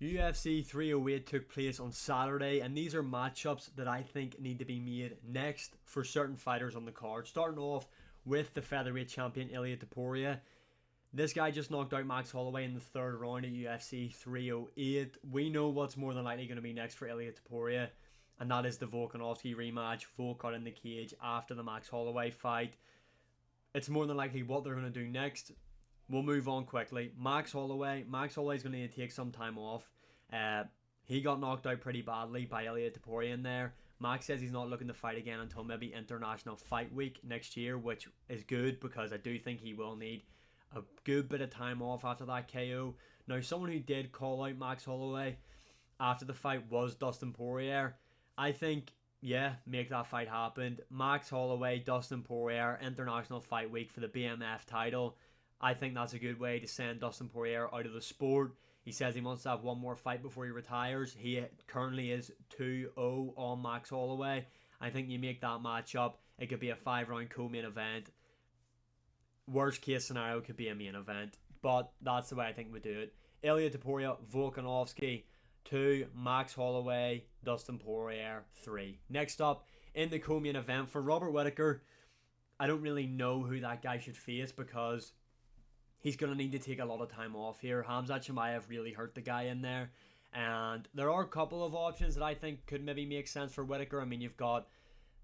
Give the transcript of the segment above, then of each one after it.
UFC 308 took place on Saturday, and these are matchups that I think need to be made next for certain fighters on the card. Starting off with the featherweight champion Ilia Topuria. This guy just knocked out Max Holloway in the third round at UFC 308. We know what's more than likely going to be next for Ilia Topuria, and that is the Volkanovski rematch. Volk got in the cage after the Max Holloway fight. It's more than likely what they're going to do next. We'll move on quickly. Max Holloway is going to need to take some time off. He got knocked out pretty badly by Ilia Topuria in there. Max says he's not looking to fight again until maybe International Fight Week next year, which is good because I do think he will need a good bit of time off after that KO. Now, someone who did call out Max Holloway after the fight was Dustin Poirier. I think, yeah, make that fight happen. Max Holloway, Dustin Poirier, International Fight Week for the BMF title. I think that's a good way to send Dustin Poirier out of the sport. He says he wants to have one more fight before he retires. He currently is 2-0 on Max Holloway. I think you make that matchup. It could be a 5-round co-main event. Worst case scenario could be a main event. But that's the way I think we do it. Ilia Topuria, Volkanovski, 2. Max Holloway, Dustin Poirier, 3. Next up, in the co-main event for Robert Whittaker, I don't really know who that guy should face because he's going to need to take a lot of time off here. Khamzat Chimaev really hurt the guy in there. And there are a couple of options that I think could maybe make sense for Whittaker. I mean, you've got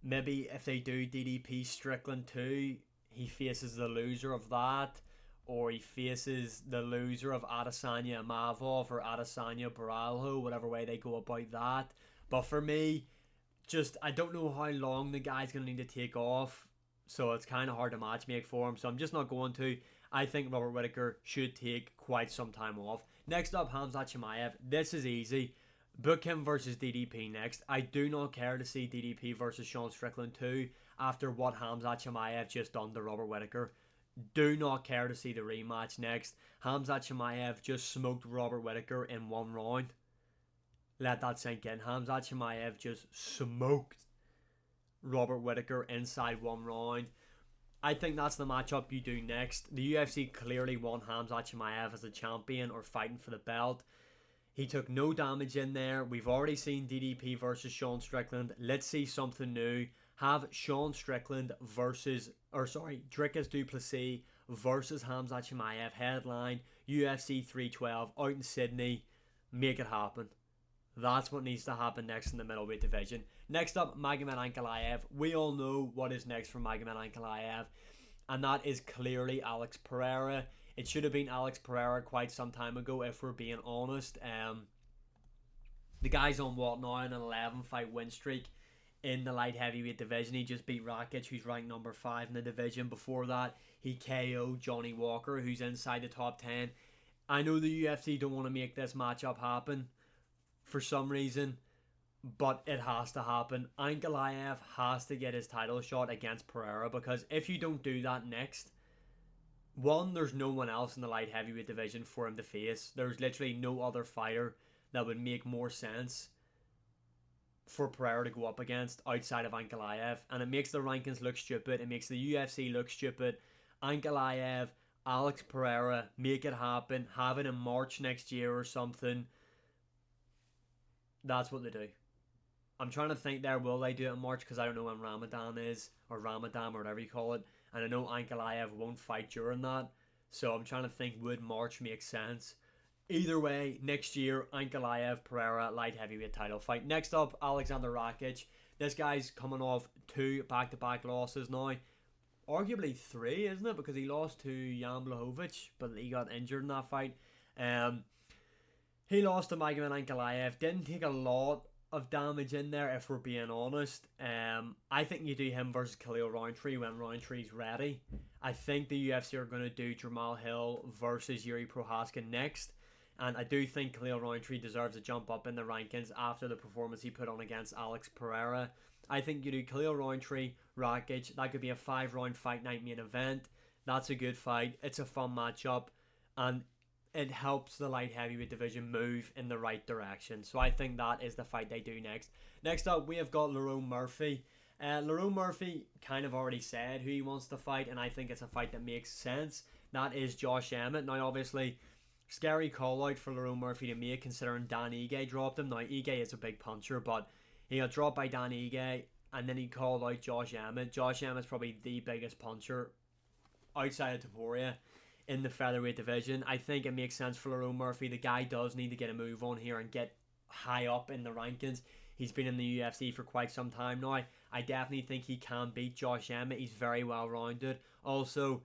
maybe if they do DDP Strickland 2, he faces the loser of that. Or he faces the loser of Adesanya Mavov or Adesanya Baralho, whatever way they go about that. But for me, I don't know how long the guy's going to need to take off. So it's kind of hard to match make for him. So I'm just not going to. I think Robert Whittaker should take quite some time off. Next up, Khamzat Chimaev. This is easy. Book him versus DDP next. I do not care to see DDP versus Sean Strickland 2 after what Khamzat Chimaev just done to Robert Whittaker. Do not care to see the rematch next. Khamzat Chimaev just smoked Robert Whittaker in one round. Let that sink in. Khamzat Chimaev just smoked Robert Whittaker inside one round. I think that's the matchup you do next. The UFC clearly want Khamzat Chimaev as a champion or fighting for the belt. He took no damage in there. We've already seen DDP versus Sean Strickland. Let's see something new. Have Sean Strickland Dricus du Plessis versus Khamzat Chimaev headline UFC 312 out in Sydney. Make it happen. That's what needs to happen next in the middleweight division. Next up, Magomed Ankalaev. We all know what is next for Magomed Ankalaev, and that is clearly Alex Pereira. It should have been Alex Pereira quite some time ago, if we're being honest. The guy's on what now? An 11-fight win streak in the light heavyweight division. He just beat Rakic, who's ranked number 5 in the division. Before that, he KO'd Johnny Walker, who's inside the top 10. I know the UFC don't want to make this matchup happen for some reason, but it has to happen. Ankalaev has to get his title shot against Pereira, because if you don't do that next, one, there's no one else in the light heavyweight division for him to face. There's literally no other fighter that would make more sense for Pereira to go up against outside of Ankalaev, and it makes the rankings look stupid. It makes the UFC look stupid. Ankalaev, Alex Pereira, make it happen. Have it in March next year or something. That's what they do. I'm trying to think there, will they do it in March? Because I don't know when Ramadan is, or Ramadan, or whatever you call it. And I know Ankalaev won't fight during that. So I'm trying to think, would March make sense? Either way, next year, Ankalaev, Pereira, light heavyweight title fight. Next up, Alexander Rakic. This guy's coming off 2 back-to-back losses now. Arguably 3, isn't it? Because he lost to Jan Blachowicz, but he got injured in that fight. He lost to Magomed Ankalaev. Didn't take a lot of damage in there, if we're being honest. I think you do him versus Khalil Rountree when Rountree's ready. I think the UFC are going to do Jamal Hill versus Yuri Prohaska next. And I do think Khalil Rountree deserves a jump up in the rankings after the performance he put on against Alex Pereira. I think you do Khalil Rountree, Rakic. That could be a 5-round fight night main event. That's a good fight. It's a fun matchup. And it helps the light heavyweight division move in the right direction. So I think that is the fight they do next. Next up, we have got Lerone Murphy. Lerone Murphy kind of already said who he wants to fight, and I think it's a fight that makes sense. That is Josh Emmett. Now, obviously, Scary call out for Lerone Murphy to make, considering Dan Ige dropped him. Now, Ige is a big puncher, but he got dropped by Dan Ige, and then he called out Josh Emmett. Josh Emmett's probably the biggest puncher outside of Taporia in the featherweight division. I think it makes sense for Lerone Murphy. The guy does need to get a move on here and get high up in the rankings. He's been in the UFC for quite some time now. I definitely think he can beat Josh Emmett. He's very well rounded. Also,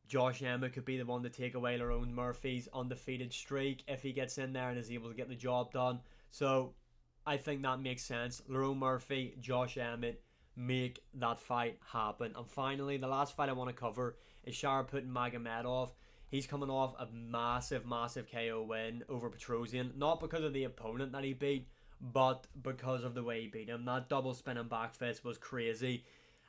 Josh Emmett could be the one to take away Lerone Murphy's undefeated streak if he gets in there and is able to get the job done. So I think that makes sense. Lerone Murphy, Josh Emmett, make that fight happen. And finally, the last fight I want to cover is Shariput Magomedov. He's coming off a massive KO win over Petrosian. Not because of the opponent that he beat, but because of the way he beat him. That double spinning back fist was crazy.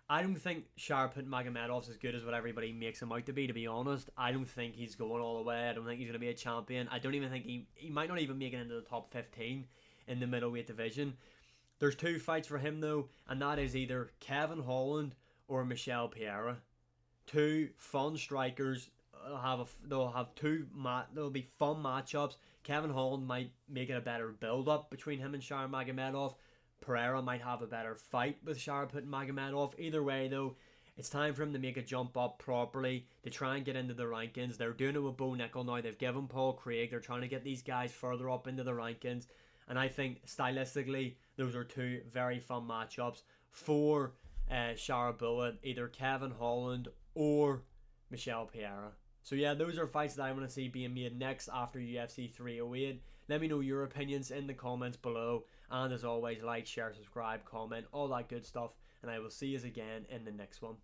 I don't think Shariput Magomedov's as good as what everybody makes him out to be honest. I don't think he's going all the way. I don't think he's going to be a champion. I don't even think he might not even make it into the top 15 in the middleweight division. There's two fights for him though, and that is either Kevin Holland or Michel Pereira. Two fun strikers. There'll be fun matchups. Kevin Holland might make it a better build up between him and Shariput Magomedov. Pereira might have a better fight with Shariput Magomedov. Either way though, it's time for him to make a jump up properly to try and get into the rankings. They're doing it with Bo Nickel now. They've given Paul Craig. They're trying to get these guys further up into the rankings. And I think stylistically, those are two very fun matchups for Shariput, either Kevin Holland or Michel Pereira. So yeah, those are fights that I want to see being made next after UFC 308. Let me know your opinions in the comments below. And as always, like, share, subscribe, comment, all that good stuff. And I will see you again in the next one.